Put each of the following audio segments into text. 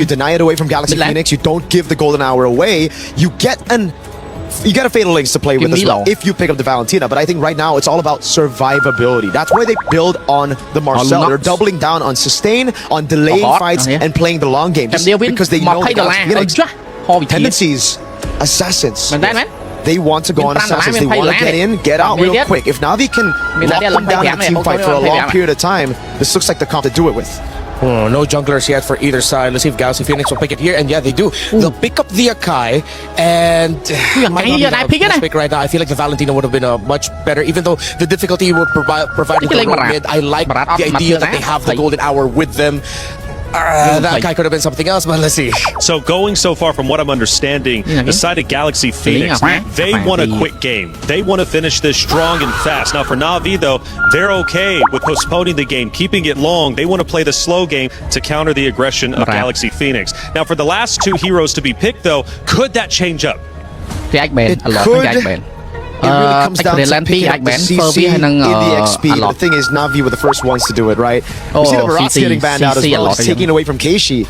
You deny it away from Galaxy Phoenix. You don't give the golden hour away. You get a Fatal Links to play with as well if you pick up the Valentina. But I think right now it's all about survivability. That's why they build on the Marcel. They're doubling down on sustain, on delaying fights, and playing the long game. Just because they know the Galaxy Phoenix tendencies, assassins. They want to go on assassins. They want to get in, get out real quick. If Navi can lock them down in a team fight for a long period of time, this looks like the comp to do it with. Oh, no junglers yet for either side. Let's see if Galaxy Phoenix will pick it here. And yeah, they do. They'll pick up the Akai. And might not be the pick right now. I feel like the Valentina would have been a much better, even though the difficulty would provide the mid. I like the idea that they have the golden hour with them. That guy could have been something else, but let's see. So going so far from what I'm understanding, the side of Galaxy Phoenix, they want a quick game. They want to finish this strong and fast. Now for Navi though, they're okay with postponing the game, keeping it long. They want to play the slow game to counter the aggression of Galaxy Phoenix. Now for the last two heroes to be picked though, could that change up? It could. It really comes down to picking up the CC in the XP. The thing is, Navi were the first ones to do it, right? We see the Barat's getting banned out as well as taking away from Keishi.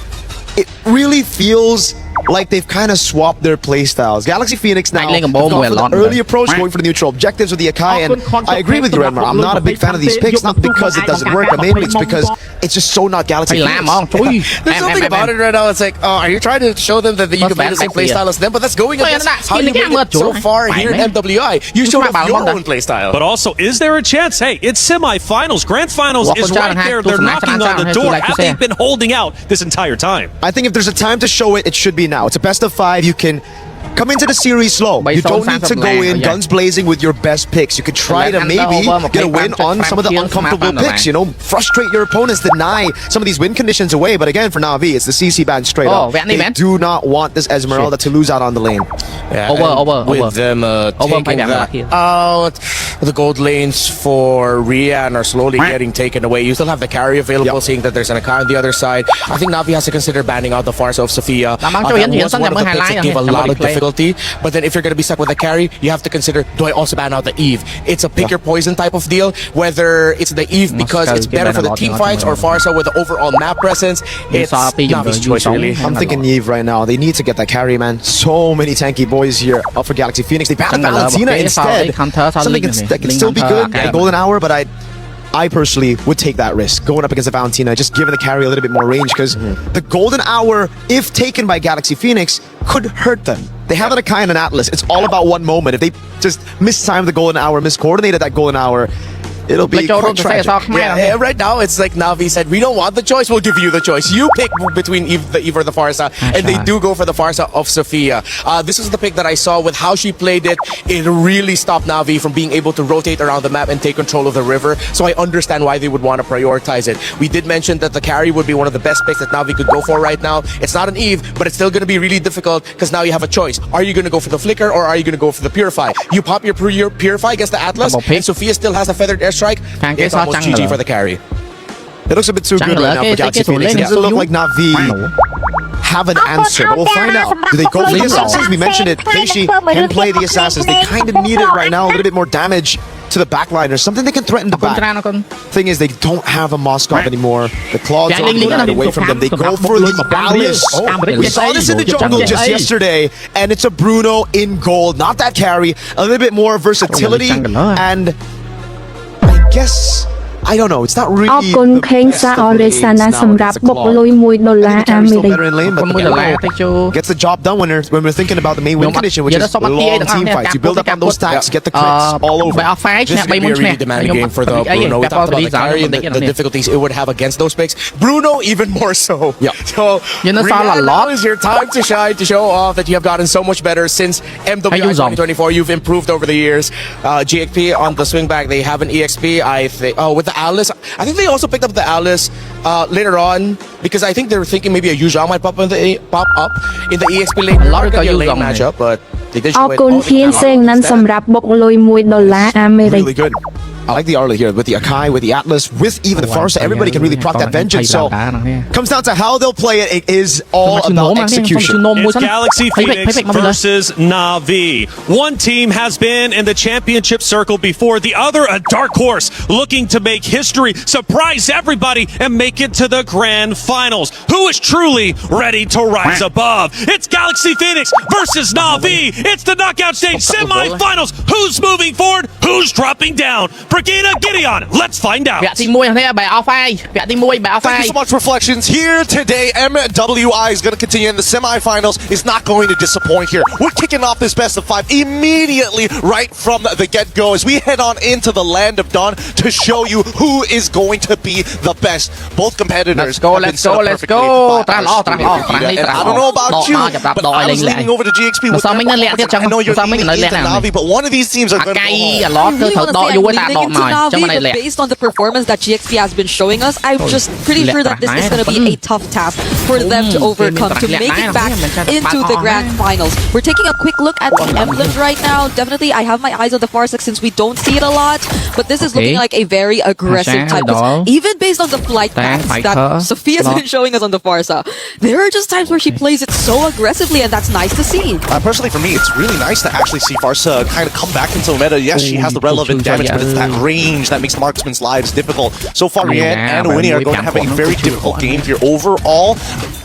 It really feels like they've kind of swapped their playstyles. Galaxy Phoenix now have gone for the early approach, going for the neutral objectives with the Akai, and I agree with you, Renmar. I'm not a big fan of these picks, not because it doesn't work, but mainly it's because it's just so not Galaxy Phoenix. There's something about it right now. It's like, are you trying to show them that you can play the same playstyle as them? But that's going against how you made it so far here in MWI. You showed off your own playstyle. But also, is there a chance? Hey, it's semifinals. Grand finals is right there. They're knocking on the door. They've been holding out this entire time. I think if there's a time to show it, it should be now. It's a best of 5. You can come into the series slow. You don't need to go in guns blazing with your best picks. You could try to maybe get a win on some of the uncomfortable picks, you know, frustrate your opponents, deny some of these win conditions away. But again, for Navi, it's the CC ban straight up. They do not want this Esmeralda to lose out on the lane. Yeah, with them taking that out, the gold lanes for Rian are slowly getting taken away. You still have the carry available, seeing that there's an Akai on the other side. I think Navi has to consider banning out the Farsa of Sophia. That was one of the picks that gave a lot of difficulty. But then if you're going to be stuck with a carry, you have to consider, do I also ban out the Eve? It's a pick your poison type of deal, whether it's the Eve because it's better for the team fights or Farsa with the overall map presence. It's Navi's choice, really. I'm thinking Eve right now. They need to get that carry, man. So many tanky boys here up for Galaxy Phoenix. They banned Valentina instead. Something that can still be good, a golden hour, but I personally would take that risk going up against the Valentina, just giving the carry a little bit more range, because the golden hour, if taken by Galaxy Phoenix, could hurt them. They have an Akai and an Atlas. It's all about one moment. If they just mistime the golden hour, miscoordinated that golden hour, it'll be quite tragic. Yeah, right now it's like Navi said, we don't want the choice, we'll give you the choice. You pick between the Eve or the Farsa, and they do go for the Farsa of Sophia. This is the pick that I saw with how she played it. It really stopped Navi from being able to rotate around the map and take control of the river. So I understand why they would want to prioritize it. We did mention that the carry would be one of the best picks that Navi could go for right now. It's not an Eve, but it's still going to be really difficult because now you have a choice. Are you going to go for the Flicker or are you going to go for the Purify? You pop your Purify against the Atlas, and Sophia still has the Feathered Airstrike. It's almost GG for the carry. It looks a bit too good right now for Galaxy Phoenix. It doesn't look like Navi have an answer, but we'll find out. Do they go for the Assassins? We mentioned it. Keishi can play the Assassins. They kind of need it right now. A little bit more damage to the backline or something they can threaten the back. Thing is, they don't have a Moskov anymore. The Claws are going away from them. They go for the Alice. We saw this in the jungle just yesterday, and it's a Bruno in gold. Not that carry. A little bit more versatility, and I guess, I don't know, it's not really អរគុណខេងសាអរិសាណាសម្រាប់បុកលុយ$1 អាមេរិក gets the job done when we're thinking about the main win condition, which is long team fights. You build up on those stacks, get the crits all over. This is going to be a really demanding game for the Bruno. We talked about the carry and the difficulties it would have against those picks. Bruno even more so. So now is your time to shine, to show off that you have gotten so much better since MWI 2024. You've improved over the years. GXP on the swing back, they have an EXP. I think, with the Alice, I think they also picked up the Alice later on because I think they were thinking maybe a Yuzhong might pop up in the EXP lane. A lot of lane matchup, but they did show it. Really good. I like the Arla here with the Akai, with the Atlas, with even the Farsa. Everybody can really proc that vengeance. So comes down to how they'll play it. It is all about execution. It's Galaxy Phoenix versus Navi. One team has been in the championship circle before, the other a dark horse looking to make history, surprise everybody, and make it to the grand finals. Who is truly ready to rise above? It's Galaxy Phoenix versus Navi. It's the knockout stage semi-finals. Who's moving forward? Who's dropping down? Brigida, Gideon, let's find out. Thank you so much, Reflections. Here today, MWI is going to continue in the semifinals. Is not going to disappoint here. We're kicking off this best of 5 immediately right from the get-go as we head on into the land of dawn to show you who is going to be the best. Both competitors. Let's go. And I don't know about you, but I was leaning over to GXP with their performance. I know you're leaning into Navi, but one of these teams are going to go home. Based on the performance that GXP has been showing us, I'm just pretty sure that this is going to be a tough task for them to overcome to make it back into the grand finals. We're taking a quick look at the emblems right now. Definitely, I have my eyes on the Farsa since we don't see it a lot, but this is looking like a very aggressive type. Even based on the flight paths that Sophia's been showing us on the Farsa, there are just times where she plays it so aggressively, and that's nice to see. Personally, for me, it's really nice to actually see Farsa kind of come back into the meta. Yes, she has the relevant damage, but it's that range that makes the marksman's lives difficult. So far, Rian and Winnie are going to have a very difficult game here. Overall,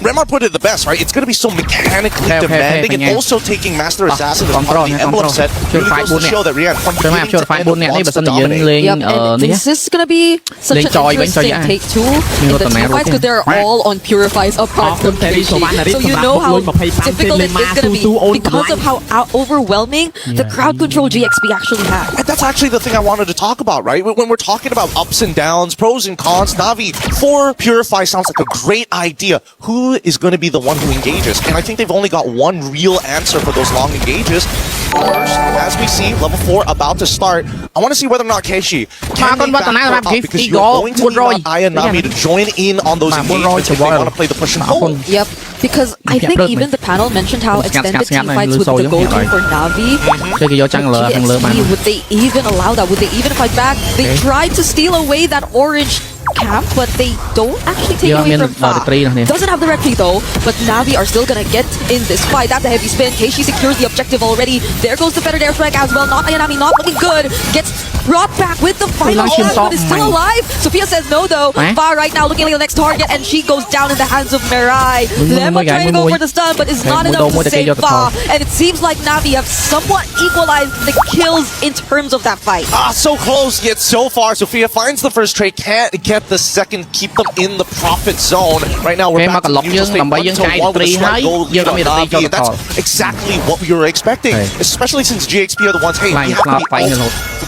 Remar put it the best, right? It's going to be so mechanically demanding, and also taking Master Assassin as part of the emblem set really goes to show that Rian wants to dominate. Yep, and this is going to be such an interesting take too in the team fights because they're all on purifies apart from Keishi. So you know how difficult it is going to be because of how overwhelming the crowd control GXP actually has. And that's actually the thing I wanted to talk about, right? When we're talking about ups and downs, pros and cons, Navi for Purify sounds like a great idea. Who is going to be the one who engages? And I think they've only got one real answer for those long engages. First, as we see, level 4 about to start, I want to see whether or not Keishi can make that up because you're going to need Aya and Navi to join in on those engagements if they want to play the push and pull. Yep, because I think even the panel mentioned how extended team fights would the go-to for Navi. GXP, would they even allow that? Would they even fight back? They tried to steal away that orange camp, but they don't actually take away from Fa. Doesn't have the red tree though, but Navi are still gonna get in this fight. That's a heavy spin. Keishi secures the objective already. There goes the feathered airstrike as well. Not Aya Navi, not looking good. Gets brought back with the final shot, but is still alive. Sophia says no though. Fa right now looking like the next target, and she goes down in the hands of Mirai. Lemon trying to go for the stun, but it's not enough to save Fa. And it seems like Navi have somewhat equalized the kills in terms of that fight. So close, yet so far. Sophia finds the first trade, can't get the second, keep them in the profit zone. Right now, we're back to neutral state 1-1 with a slight goal lead on Navi, and that's exactly what we were expecting, especially since GXP are the ones, hey, we have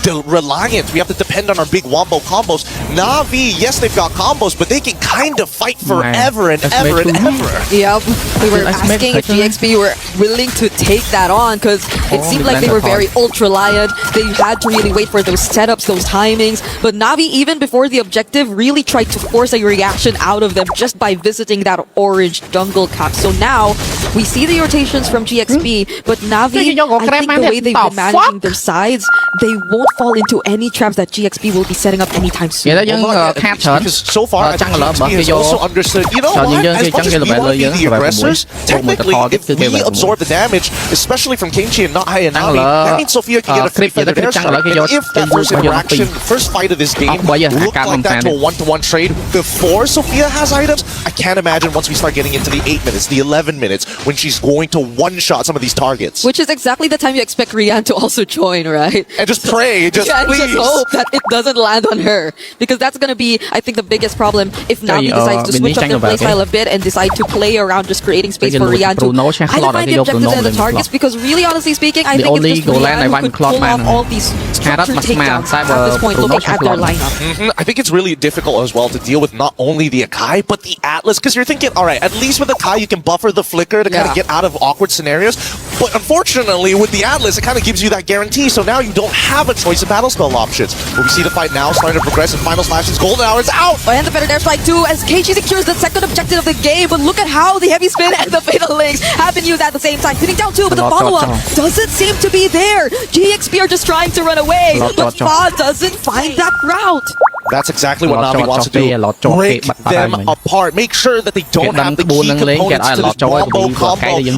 to be reliant, we have to depend on our big wombo combos. Navi, yes, they've got combos, but they can kind of fight forever and ever and ever. Yep, we were asking if GXP were willing to take that on, because it seemed like they were very ultra-reliant. They had to really wait for those setups, those timings, but Navi, even before the objective, really tried to force a reaction out of them just by visiting that orange jungle cap. So now we see the rotations from GXP, but Navi, I think the way they've been managing their sides, they won't fall into any traps that GXP will be setting up anytime soon. Because so far, I think GXP has also understood, you know what, as much as we want to be the aggressors, technically, if we absorb the damage, especially from Keishi and not Aya and Navi, that means Sophia can get a free feathered airstrike. And if that first interaction, first fight of this game looked like that to a 1-to-1 trade before Sophia has items, I can't imagine once we start getting into the 8 minutes, the 11 minutes, when she's going to one-shot some of these targets. Which is exactly the time you expect Rian to also join, right? And just pray, just please. Just hope that it doesn't land on her. Because that's going to be, I think, the biggest problem if Navi decides to switch up their playstyle a bit and decide to play around just creating space for Rian to either find the objectives and the targets, because really, honestly speaking, I think it's just Rian who could pull off all these structured takedowns at this point, looking at their lineup. I think it's really difficult as well to deal with not only the Akai, but the Atlas because you're thinking, all right, at least with the Kai you can buffer the flicker to kind of get out of awkward scenarios. But unfortunately, with the Atlas, it kind of gives you that guarantee. So now you don't have a choice of battle spell options. But we see the fight now starting to progress in final slashes. Golden Hour is out. And the Feathered Airstrike too, as KG secures the second objective of the game. But look at how the heavy spin and the fatal links have been used at the same time. Hitting down too, but the follow-up doesn't seem to be there. GXP are just trying to run away, but Fa doesn't find that route. That's exactly what Navi wants to do. Break them apart. Make sure that they don't have the key components to this combo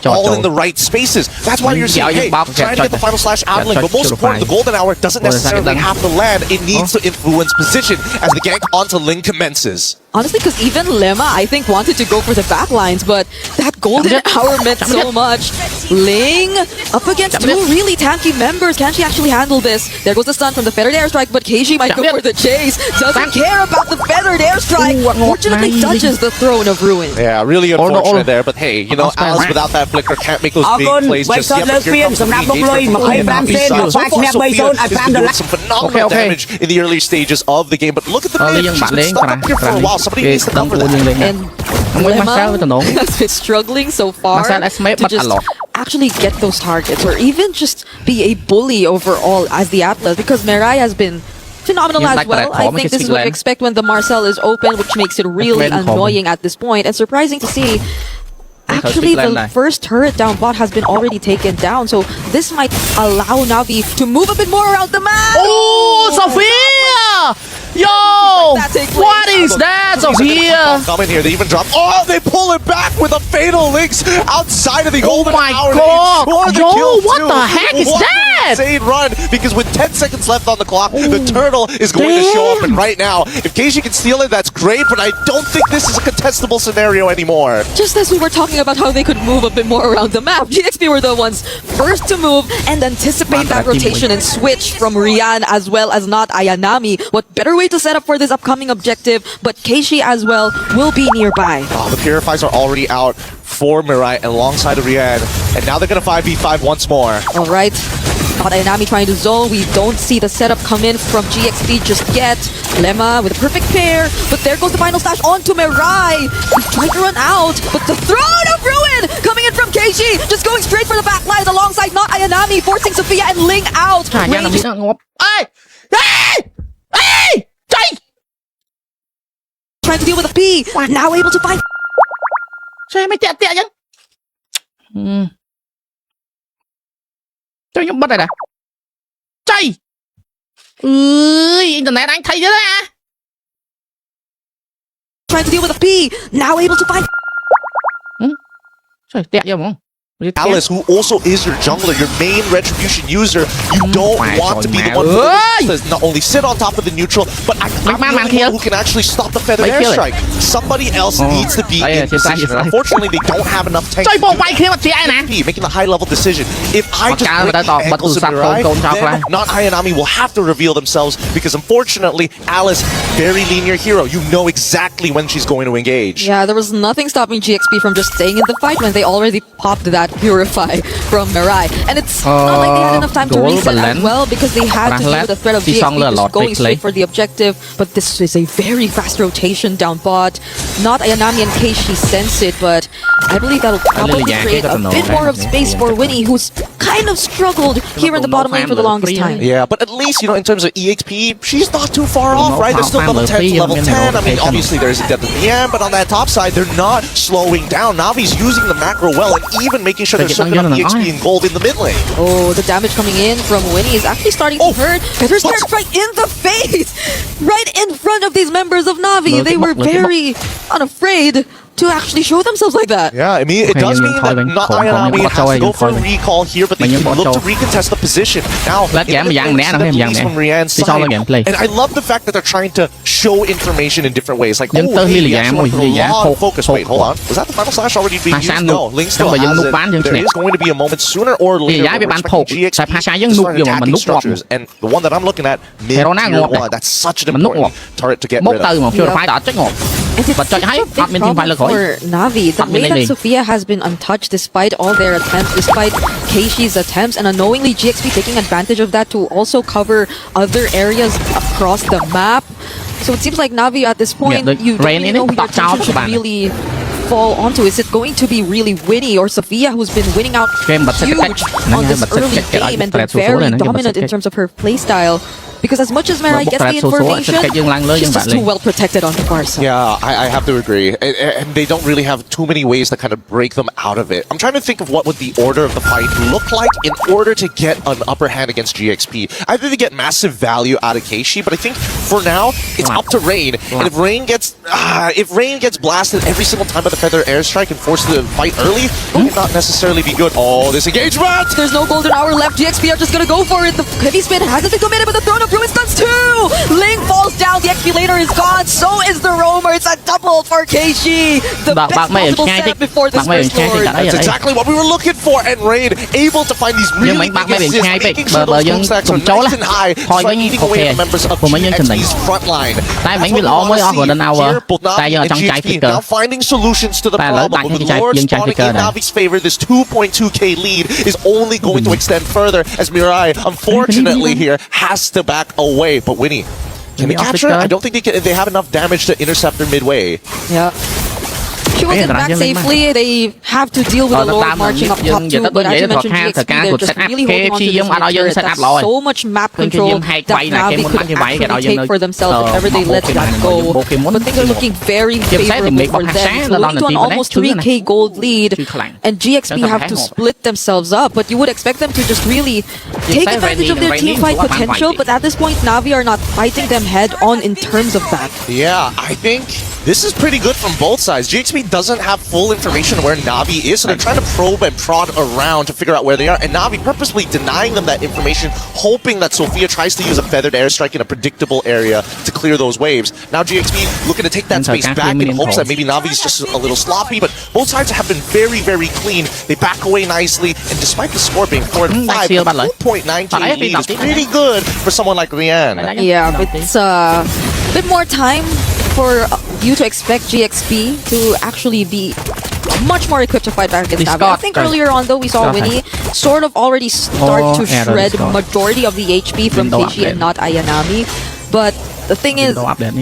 all in the right spaces. That's why you're seeing, hey, trying to get the final slash out link, but most important, the Golden Hour doesn't necessarily have to land. It needs to influence position as the gank onto Ling commences. Honestly, because even Lemma, I think, wanted to go for the backlines, but that Golden Hour meant so much. Ling up against two really tanky members. Can she actually handle this? There goes the stun from the Feathered Airstrike, but KG might go for the chase. Doesn't care about the Feathered Airstrike. Fortunately, touches the Throne of Ruin. Yeah, really unfortunate there, but hey, you know, Alice without that flicker can't make those big plays just yet. But here comes the re-engagement from the Navi side. So far, Sophia is doing some phenomenal damage in the early stages of the game, but look at the mid. She's been stuck up here for a while. Somebody needs to cover that. And Lemma has been struggling so far to just actually get those targets or even just be a bully overall as the Atlas, because Mirai has been phenomenal as well. I think this is what you expect when the Marcel is open, which makes it really annoying at this point. And surprising to see, actually the first turret down bot has been already taken down, so this might allow Navi to move a bit more around the map. Oh, Sophia! Yo! What is that, Sophia? Come in here, they even drop. Oh, they pull it back with a fatal links outside of the Golden Hour. God! Yo, what the heck is that? Insane run, because with 10 seconds left on the clock, the turtle is going to show up, and right now, if KG can steal it, that's great, but I don't think this is a contestable scenario anymore. Just as we were talking about how they could move a bit more around the map, GXP were the ones first to move and anticipate that rotation and switch from Rian as well as not Ayanami. What better way to set up for this upcoming objective, but Keishi as well will be nearby. Oh, the Purifies are already out for Mirai alongside of Rian, and now they're going to 5v5 once more. Alright, not Ayanami trying to zone. We don't see the setup come in from GXP just yet. Lemma with a perfect pair, but there goes the final slash onto Mirai. He's trying to run out, but the Throne of Ruin coming in from Keishi, just going straight for the back lines alongside not Ayanami, forcing Sophia and Ling out. Trying to deal with a P, now able to find. Sao em mới tẹt tẹt chứ? Cho nhóm bắt này nè. Chạy! Internet anh thấy chứ đấy à? Trying to deal with a P, now able to find. Sao tẹt vậy không? Alice, who also is your jungler, your main retribution user, you don't want to be the one to not only sit on top of the neutral, but I'm the one who can actually stop the Feathered Airstrike. Somebody else needs to be in position. Unfortunately, they don't have enough tanks. Making the high-level decision. If I just break the ankles of Mirai, then not Ayanami will have to reveal themselves, because unfortunately, Alice, very linear hero. You know exactly when she's going to engage. Yeah, there was nothing stopping GXP from just staying in the fight when they already popped that Purify from Mirai. And it's not like they had enough time to reset as well, because they had to deal with the threat of GXP just going straight for the objective. But this is a very fast rotation down bot. Not Ayanami and Keishi sense it, but I believe that'll probably create a bit more of space for Winnie, who's kind of struggled here in the bottom lane for the longest time. Yeah, but at least, you know, in terms of EXP, she's not too far off, right? They're still level 10 to level 10. I mean, obviously there's a depth at the end, but on that top side, they're not slowing down. Navi's using the macro well, and even making sure they're soaking up EXP and gold in the mid lane. Oh, the damage coming in from Winnie is actually starting to hurt. Feathers right in the face! Right in front of these members of Navi. They were very unafraid to actually show themselves like that. Yeah, I mean, it does mean that not Ayanami has to go for a recall here, but they can look to recontest the position. Now, from Rian's side, and I love the fact that they're trying to show information in different ways. Like, oh, hey, focus. Wait, hold on. Was that the final slash already being used? No, Ling still has it. There is going to be a moment sooner or later where we're expecting GXP to start attacking structures. And the one that I'm looking at, mid-tier 1, that's such an important turret to get rid of. And it's such a big problem for Navi. The way that Sophia has been untouched despite all their attempts, despite Keishi's attempts, and unknowingly GXP taking advantage of that to also cover other areas across the map. So it seems like Navi at this point, you don't really know who your attention should really fall onto. Is it going to be really Winnie or Sophia, who's been winning out huge on this early game and been very dominant in terms of her playstyle? Because as much as Mirai gets the information, she's just too well protected on the far side. Yeah, I have to agree. And they don't really have too many ways to kind of break them out of it. I'm trying to think of what would the order of the fight look like in order to get an upper hand against GXP. Either they get massive value out of Keishi, but I think for now, it's up to Rain. And if Rain gets blasted every single time by the Feather Airstrike and forced to fight early, it might not necessarily be good. Oh, this engagement! There's no golden hour left. GXP are just gonna go for it. The heavy spin hasn't been committed, but the Throne of Ruins does too! Ling falls down, the XP later is gone, so is the Roamer. It's a double for Keishi. The best possible setup before this First Lord. That's exactly what we were looking for, and Rain able to find these really big assists, making sure those boom stacks are nice and high, start eating away the members of GXP's front line. That's what we want to see here, both Navi and GXP now finding solutions to the problem. With Lord spawning in Navi's favor, this 2.2k lead is only going to extend further as Mirai, unfortunately here, has to back away. But Winnie, can they capture it? I don't think they have enough damage to intercept her midway. Yeah. She wasn't back safely. They have to deal with the Lord marching up top too. But as you mentioned, GXP, they're just really holding on to this turret. That's so much map control that Navi could actually take for themselves if ever they let that go. But things are looking very favorable for them. So going to an almost 3k gold lead, and GXP have to split themselves up. But you would expect them to just really take advantage of their team fight potential. But at this point, Navi are not fighting them head on in terms of that. Yeah, I think this is pretty good from both sides. GXP doesn't have full information where Navi is, so they're trying to probe and prod around to figure out where they are, and Navi purposely denying them that information, hoping that Sophia tries to use a feathered airstrike in a predictable area to clear those waves. Now GXP looking to take that space back in hopes that maybe Navi's just a little sloppy, but both sides have been very, very clean. They back away nicely, and despite the score being 4-5, 4.9k lead is pretty good for someone like Rian. Yeah, but it's a bit more time for you to expect GXP to actually be much more equipped to fight back against Navi. I think earlier on though we saw Winnie sort of already start to shred majority of the HP from Keishi and not Ayanami. But the thing is,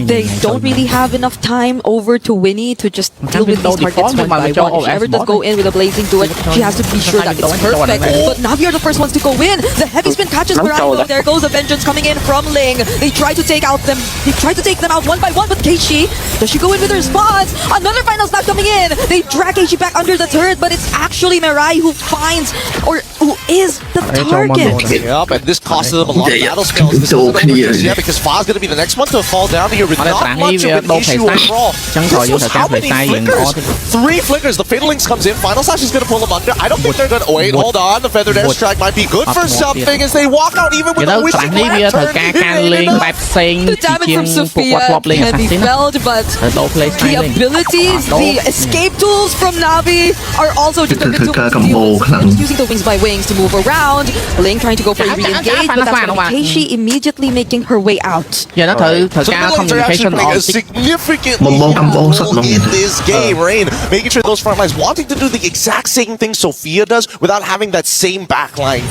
they don't really have enough time over to Winnie to just deal with these targets one by one. If she ever does go in with a blazing duet, she has to be sure that it's perfect. But Navi are the first ones to go in. The heavy spin catches Mirai. There goes the vengeance coming in from Ling. They try to take them out one by one, but Keishi, does she go in with her response? Another final snap coming in. They drag Keishi back under the turret, but it's actually Mirai who finds, or who is the target. Yep, and this costs them a lot of battle spells. This isn't over just yet because Fa's going to be the next one to fall down here with not much of an issue overall. This was how many flickers? 3 flickers. The Fatal Links comes in. Final Slash is going to pull them under. I don't think they're going to... Wait, hold on. The Feathered Airstrike might be good for something as they walk out even with a wishing lantern. The damage from Sophia can be felt, but the abilities, the escape tools from Navi are also just a bit too much to deal with. They're just using the wings by wings to move around. Ling trying to go for a re-engage, but that's when Keishi immediately making her way out. So the Midlands are actually playing a significant role in this game. Rain making sure those front lines wanting to do the exact same thing Sophia does without having that same backline.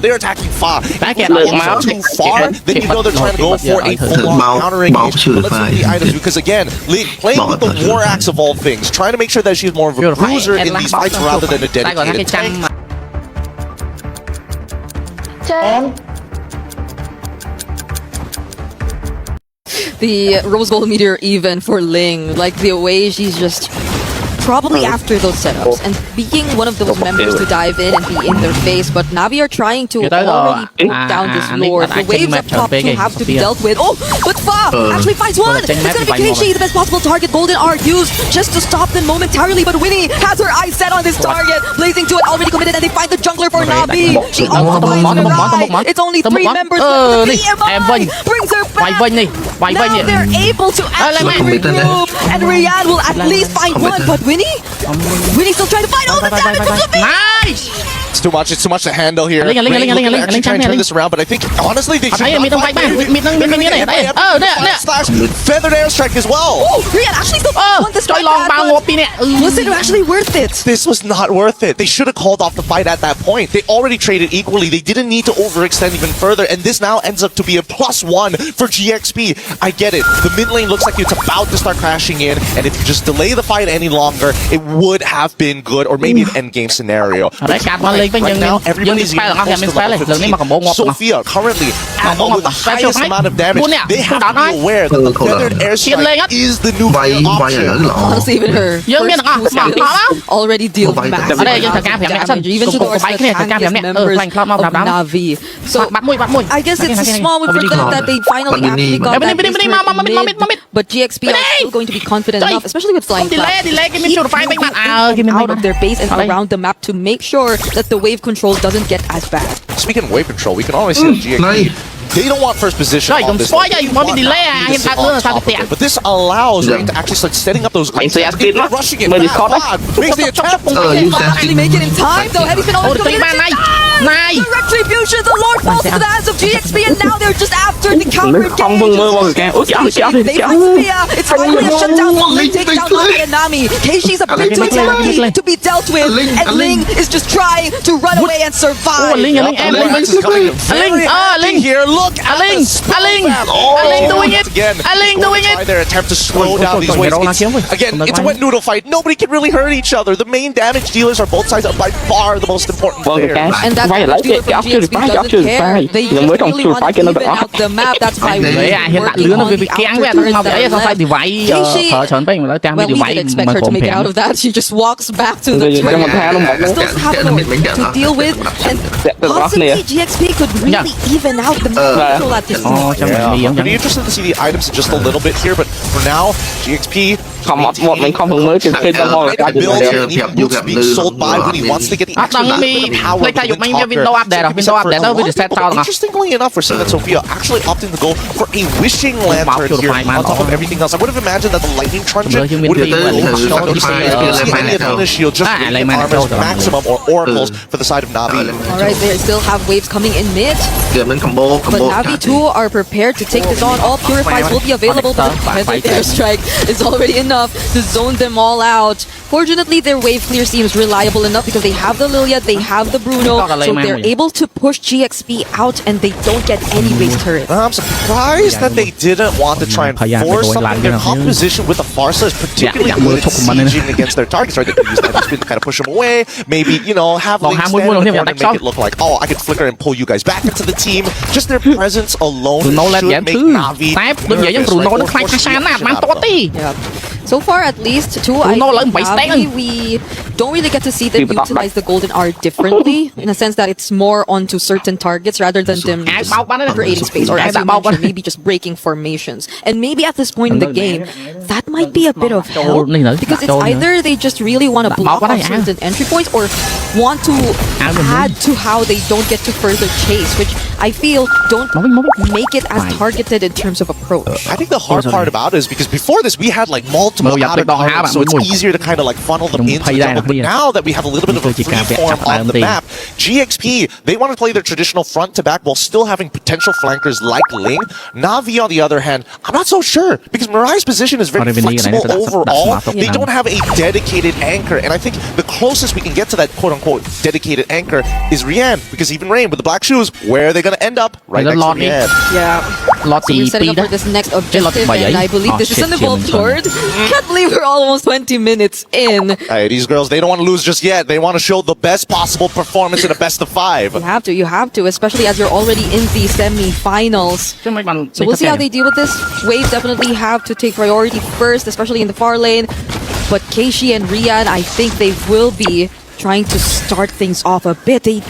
They're attacking Fa. Too far, then you know they're trying to go for a full-on countering. Let's see the items because again, Ling playing with the War Axe of all things, trying to make sure that she's more of a bruiser in these fights rather than a dedicated tank. The Rose Gold Meteor even for Ling, like the way she's just probably after those setups and being one of those members to dive in and be in their face, but Navi are trying to already put down this Lord. The waves up top to have to be dealt with. Oh, but Fa actually finds one! It's gonna be Keishi, the best possible target. Golden R used just to stop them momentarily, but Winnie has her eyes set on this target. Blazing to it already committed, and they find the jungler for Navi. She almost finds Mirai. It's only 3 members left. BMI brings her back. Now they're able to actually regroup, and Rian will at least find one, but Winnie Winnie? Winnie still trying to fight all the damage from Sophia! Nice. It's too much to handle here. Aling, Rain looking to actually try and turn Aling. this around, but I think honestly they should Thấy not mid không fight. fight ba, mid này. Nè. Slash feathered airstrike as well. Oh, Rian actually still won this Choi fight long back, bao but ngộp đi nè. was it actually worth it? This was not worth it. They should have called off the fight at that point. They already traded equally. They didn't need to overextend even further, and this now ends up to be a +1 for GXP. I get it. The mid lane looks like it's about to start crashing in, and if you just delay the fight any longer, it would have been good, or maybe an endgame scenario. Đấy cạp nó lên với Right now, dân everybody's spell getting là close to spell này, level lần này mà còn 4 ngộp mà. Sophia currently at bóng with the ngọc, highest special amount of damage. Buôn nè, They have không to be aware that the feathered lên airstrike á. is the new option. Honestly, even her Dân biết first không? two skills Mà không? already deal massive Ở đây dân thật ca phèm nè sân. even to Cục bánh the này thật ca phèm nè. members Lành club mau of đạp đám. Navi. So Bắt mũi. I guess it's a small win for them that they finally actually got that mid, but GXP are still going to be confident enough, especially with Flying Cloud, delay cái keep mình phải moving bạn out of their base and around the map to make sure that the wave control doesn't get as bad. Speaking of wave control, we can always see that GXP. They don't want first position Rồi, on đừng this spoil one. cho, They bọn want mình delay Navi à, to hiện sit tại on là sao top thì of it. But this allows Rain to actually start setting up those Anh sẽ grabs. skip They're đó. rushing it Mới đi back. shot đấy. Makes the attempt. Actually make it in time though. Heavy's been Ôi, almost tụi coming ba này. in. Này. The retribution, the Lord falls to the hands of GXP, and now they're just after the counter Không vâng mơ vào kìa. Ôi They find Sophia. It's finally a shutdown while they take down Navi and Nami. Keishi's a bit too tanky to be dealt with, and Ling is just trying to run away and survive. Linh em Max is coming in very active Linh here. Look at Linh the Linh spell Linh doing it again. Linh doing Try it their attempt to slow down these waves. Again, it's a wet noodle fight. Nobody can really hurt each other. The main damage dealers are both sides, are by far the most important Vâng players. cái And that phải lấy dealer cái from chưa được GXP phá doesn't chưa được care. phá They giờ mới just trong really chưa want phá to cho nó even đỏ out the map. That's why Đấy à, hiện tại lứa nó bị kéo quá không vậy sao phải thì vậy phở chọn bên mà trang bị Well, we vậy didn't expect mà her to khổm make it phèm out of that. She just walks back to the Rồi, train. cho mình tha luôn một Still have Lord to deal with, and possibly GXP could really even out the map at this point. cho mình đi I'm giống pretty interested to see the items in just a little bit here, but for now, GXP không một mình không thường mới trên trên tâm hồn right, the build and even boots being sold by when he wants to get the extra Đang bit of power play with thay dụng Wind mấy Talker. Windows update rồi, Windows update đó với set But sao mà. interestingly enough, we're seeing that Sophia actually opting to go for a wishing lantern here on top of everything else. I would have imagined that the lightning truncheon would have been any Athena shield just to make armor's maximum or oracles for the side of Navi. Alright, they still have waves coming in mid, but Navi too are prepared to take this on. All purifies will be available, but the feathered airstrike is already enough to zone them all out. Fortunately, their wave clear seems reliable enough because they have the Lilia, they have the Bruno, so they're able to push GXP out and they don't get any base turret. I'm surprised that they didn't want to try and force something. Their composition with the Farsa is particularly good at sieging against their targets, right? They can use that spin to kind of push them away. Maybe, you know, have Link stand in the corner and make it look like, oh, I can flicker and pull you guys back into the team. Just their presence alone should make Navi nervous. Yeah. So far, at least, too, Navi, we don't really get to see them utilize the golden R differently, in a sense that it's more onto certain targets rather than them just creating space, or as you mentioned, maybe just breaking formations. And maybe at this point in the game, that might be a bit of help, because it's either they just really want to block off certain entry points, or want to add to how they don't get to further chase, which I feel don't make it as targeted in terms of approach. I think the hard part about it is because before this we had like multiple outer targets, so it's easier to kind of like funnel them into the jungle. But now that we have a little bit of a free form on the map, GXP, they want to play their traditional front to back while still having potential flankers like Ling. Navi, on the other hand, I'm not so sure, because Mirai's position is very flexible overall. They don't have a dedicated anchor, and I think the closest we can get to that quote-unquote dedicated anchor is Rian, because even Rain with the black shoes, where are they going to end up? Right next to Rian. Yeah. So we're setting up for this next objective, and I believe this is an evolved horde. Can't believe we're almost 20 minutes in. Hey, these girls, they don't want to lose just yet. They want to show the best possible performance in a best of 5. You have to, especially as you're already in the semi-finals. So we'll see how they deal with this. Wave definitely have to take priority first, especially in the far lane. But Keishi and Rian, I think they will be trying to start things off a bit. They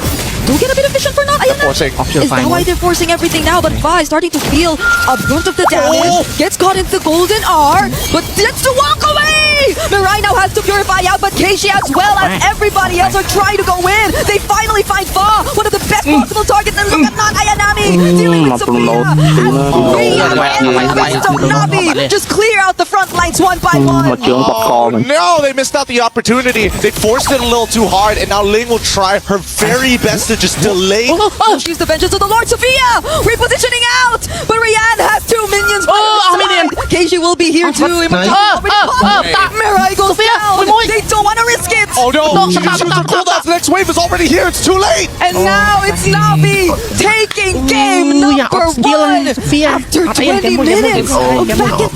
do get a bit of vision for not Is that why they're forcing everything now? But Vi starting to feel a brunt of the damage. Gets caught in the golden R, but gets to walk away! Mirai now has to purify out, but Keishi as well as everybody else are trying to go in. They finally find Fa, one of the best possible targets, and look at not Ayanami dealing with Sophia. So Navi just clear out the front lines one by one. Oh no, they missed out the opportunity. They forced it a little too hard, and now Ling will try her very best to just delay. She's the vengeance of the Lord. Sophia repositioning out, but Rian has 2 minions. Keishi will be here too. Mirai goes down. They don't want to risk it. Oh no, cooldowns. The next wave is already here. It's too late. And now it's Navi taking game number 1 after 20 minutes of back and forth.